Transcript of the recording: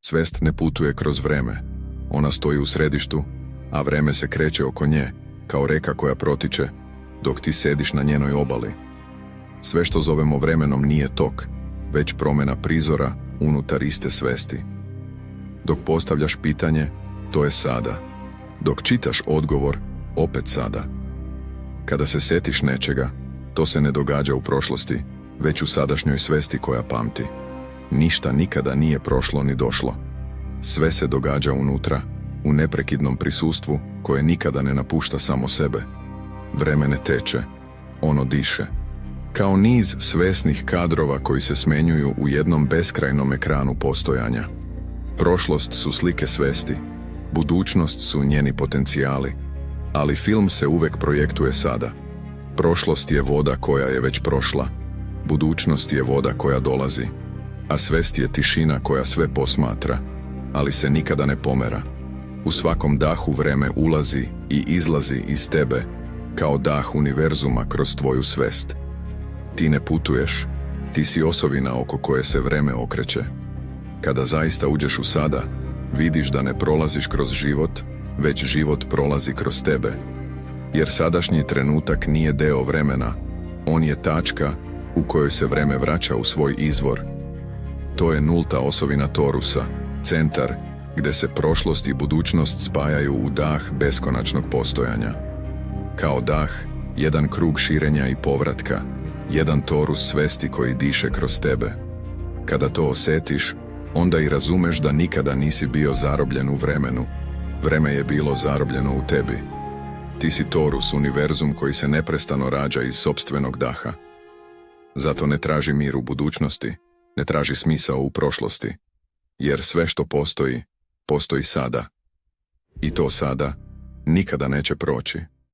Svest ne putuje kroz vreme. Ona stoji u središtu, a vreme se kreće oko nje, kao reka koja protiče, dok ti sediš na njenoj obali. Sve što zovemo vremenom nije tok, već promjena prizora unutar iste svesti. Dok postavljaš pitanje, to je sada. Dok čitaš odgovor, opet sada. Kada se setiš nečega, to se ne događa u prošlosti, već u sadašnjoj svesti koja pamti. Ništa nikada nije prošlo ni došlo. Sve se događa unutra, u neprekidnom prisustvu koje nikada ne napušta samo sebe. Vreme ne teče, ono diše. Kao niz svesnih kadrova koji se smenjuju u jednom beskrajnom ekranu postojanja. Prošlost su slike svesti, budućnost su njeni potencijali, ali film se uvek projektuje sada. Prošlost je voda koja je već prošla, budućnost je voda koja dolazi, a svest je tišina koja sve posmatra, ali se nikada ne pomera. U svakom dahu vreme ulazi i izlazi iz tebe, kao dah univerzuma kroz tvoju svest. Ti ne putuješ, ti si osovina oko koje se vreme okreće. Kada zaista uđeš u sada, vidiš da ne prolaziš kroz život, već život prolazi kroz tebe. Jer sadašnji trenutak nije deo vremena, on je tačka u kojoj se vreme vraća u svoj izvor. To je nulta osovina Torusa, centar gde se prošlost i budućnost spajaju u dah beskonačnog postojanja. Kao dah, jedan krug širenja i povratka, jedan torus svesti koji diše kroz tebe. Kada to osetiš, onda i razumeš da nikada nisi bio zarobljen u vremenu. Vreme je bilo zarobljeno u tebi. Ti si torus, univerzum koji se neprestano rađa iz sopstvenog daha. Zato ne traži mir u budućnosti, ne traži smisao u prošlosti, jer sve što postoji, postoji sada. I to sada nikada neće proći.